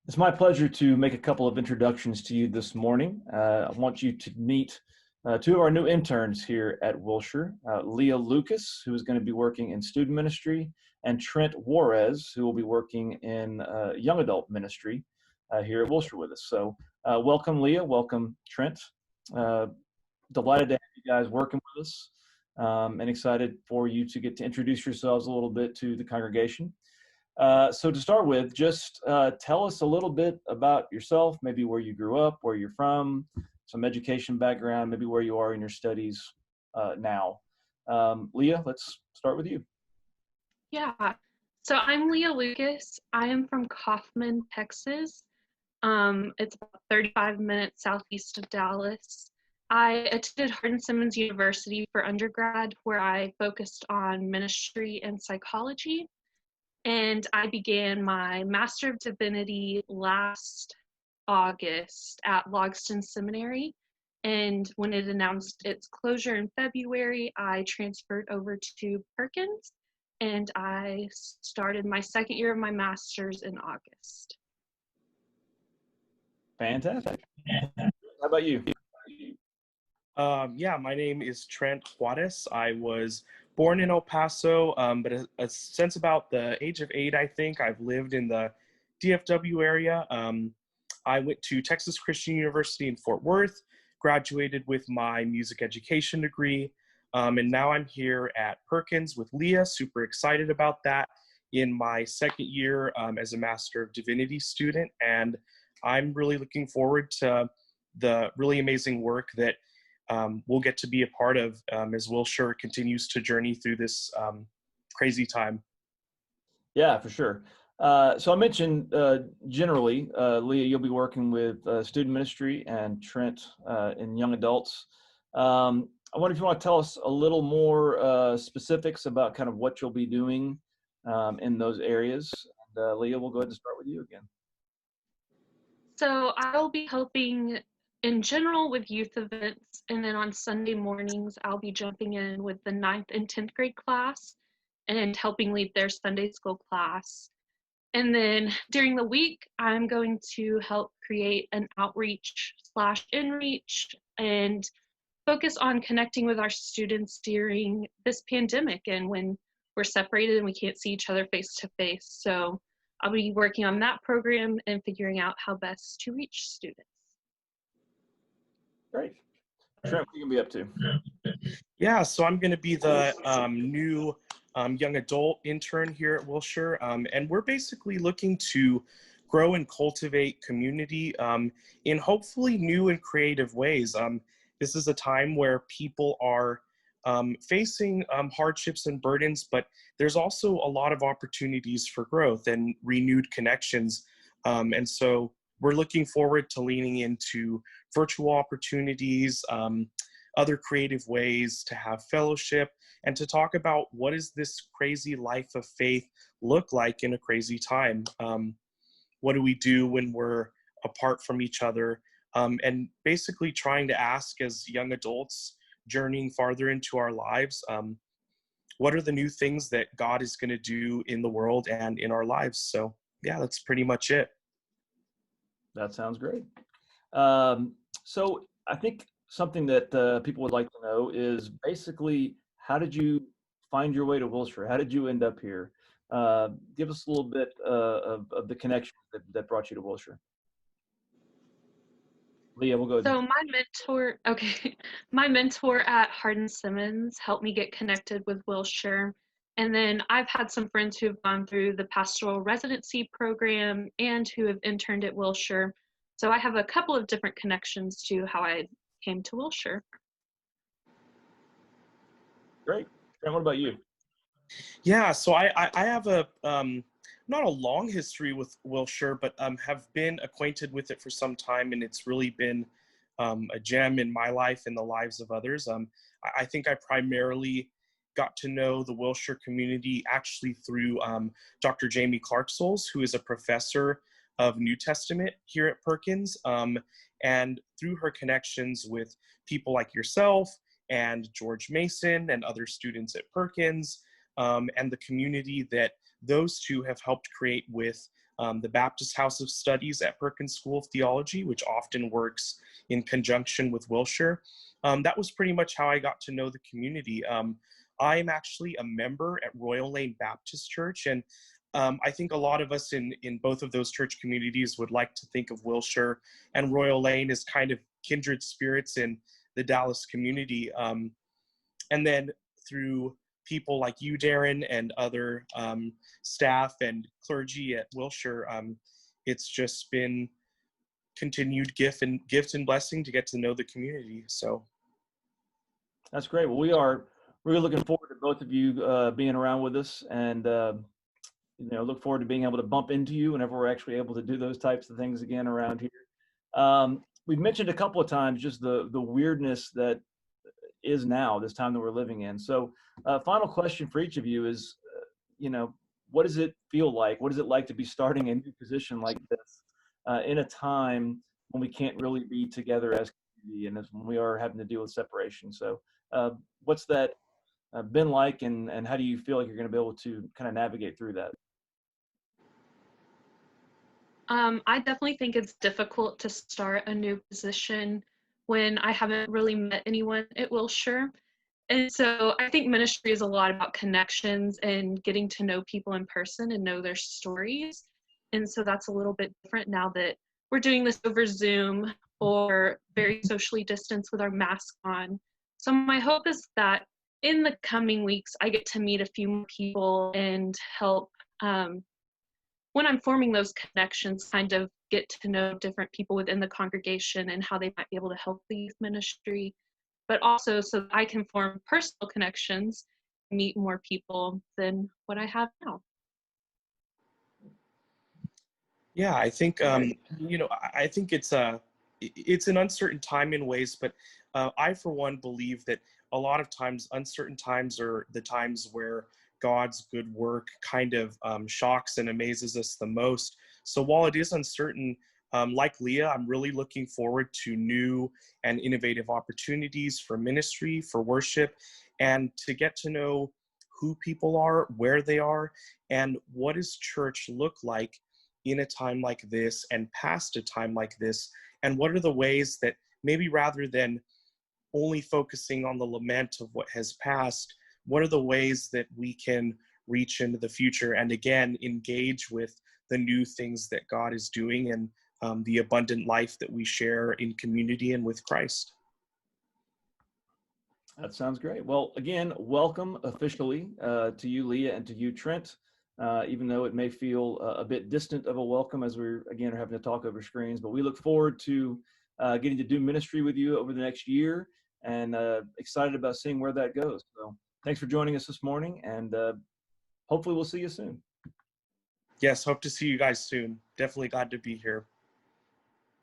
It's my pleasure to make a couple of introductions to you this morning. I want you to meet two of our new interns here at Wilshire, Leah Lucas, who is going to be working in student ministry, and Trent Juarez, who will be working in young adult ministry here at Wilshire with us. So welcome, Leah. Welcome, Trent. Delighted to have you guys working with us and excited for you to get to introduce yourselves a little bit to the congregation. So to start with, just tell us a little bit about yourself, maybe where you grew up, where you're from, some education background, maybe where you are in your studies now. Leah, let's start with you. Yeah, so I'm Leah Lucas. I am from Kaufman, Texas. It's about 35 minutes southeast of Dallas. I attended Hardin-Simmons University for undergrad, where I focused on ministry and psychology. And I began my Master of Divinity last August at Logsdon Seminary. And when it announced its closure in February, I transferred over to Perkins, and I started my second year of my master's in August. Fantastic. How about you? Yeah, my name is Trent Juarez. I was born in El Paso, but since about the age of 8, I think, I've lived in the DFW area. I went to Texas Christian University in Fort Worth, graduated with my music education degree, and now I'm here at Perkins with Leah, super excited about that, in my second year as a Master of Divinity student, and I'm really looking forward to the really amazing work that we'll get to be a part of as Wilshire continues to journey through this crazy time. Yeah, for sure. So I mentioned generally, Leah, you'll be working with student ministry and Trent in young adults. I wonder if you want to tell us a little more specifics about kind of what you'll be doing in those areas. And, Leah, we'll go ahead and start with you again. So I'll be helping in general with youth events, and then on Sunday mornings, I'll be jumping in with the 9th and 10th grade class and helping lead their Sunday school class. And then during the week, I'm going to help create an outreach/inreach and focus on connecting with our students during this pandemic and when we're separated and we can't see each other face to face. So I'll be working on that program and figuring out how best to reach students. Great. Trent, what are you going to be up to? Yeah, so I'm going to be the new young adult intern here at Wilshire, and we're basically looking to grow and cultivate community in hopefully new and creative ways. This is a time where people are facing hardships and burdens, but there's also a lot of opportunities for growth and renewed connections. And so we're looking forward to leaning into virtual opportunities, other creative ways to have fellowship, and to talk about what does this crazy life of faith look like in a crazy time? What do we do when we're apart from each other? And basically trying to ask as young adults journeying farther into our lives, what are the new things that God is going to do in the world and in our lives? So yeah, that's pretty much it. That sounds great. So I think something that people would like to know is basically, how did you find your way to Wilshire? How did you end up here? Give us a little bit of the connection that brought you to Wilshire. Leah, we'll go. So my mentor at Hardin-Simmons helped me get connected with Wilshire. And then I've had some friends who have gone through the pastoral residency program and who have interned at Wilshire. So I have a couple of different connections to how I came to Wilshire. Great. And what about you? Yeah, so I have a not a long history with Wilshire, but have been acquainted with it for some time, and it's really been a gem in my life and the lives of others. I think I primarily got to know the Wilshire community actually through Dr. Jamie Clark-Souls, who is a professor of New Testament here at Perkins, and through her connections with people like yourself and George Mason and other students at Perkins, and the community that those two have helped create with the Baptist House of Studies at Perkins School of Theology, which often works in conjunction with Wilshire. That was pretty much how I got to know the community. I'm actually a member at Royal Lane Baptist Church, and I think a lot of us in both of those church communities would like to think of Wilshire and Royal Lane as kind of kindred spirits in the Dallas community. And then through people like you, Darren, and other staff and clergy at Wilshire, it's just been continued gift and blessing to get to know the community. So That's great. Well, we are really looking forward to both of you being around with us, and look forward to being able to bump into you whenever we're actually able to do those types of things again around here. We've mentioned a couple of times just the weirdness that is now, this time that we're living in. So final question for each of you is, what does it feel like? What is it like to be starting a new position like this in a time when we can't really be together as community, and when we are having to deal with separation? So what's that been like, and how do you feel like you're going to be able to kind of navigate through that? I definitely think it's difficult to start a new position when I haven't really met anyone at Wilshire. And so I think ministry is a lot about connections and getting to know people in person and know their stories. And so that's a little bit different now that we're doing this over Zoom or very socially distanced with our mask on. So my hope is that in the coming weeks, I get to meet a few more people and help, when I'm forming those connections, kind of get to know different people within the congregation and how they might be able to help the youth ministry, but also so that I can form personal connections, meet more people than what I have now. Yeah, I think I think it's an uncertain time in ways, but I for one believe that a lot of times uncertain times are the times where God's good work kind of shocks and amazes us the most. So while it is uncertain, like Leah, I'm really looking forward to new and innovative opportunities for ministry, for worship, and to get to know who people are, where they are, and what does church look like in a time like this and past a time like this, and what are the ways that maybe rather than only focusing on the lament of what has passed, what are the ways that we can reach into the future and again engage with the new things that God is doing and the abundant life that we share in community and with Christ. That sounds great. Well, again, welcome officially to you, Leah, and to you, Trent. Even though it may feel a bit distant of a welcome as we're, again, are having to talk over screens, but we look forward to getting to do ministry with you over the next year, and excited about seeing where that goes. So thanks for joining us this morning, and hopefully we'll see you soon. Yes, hope to see you guys soon. Definitely glad to be here.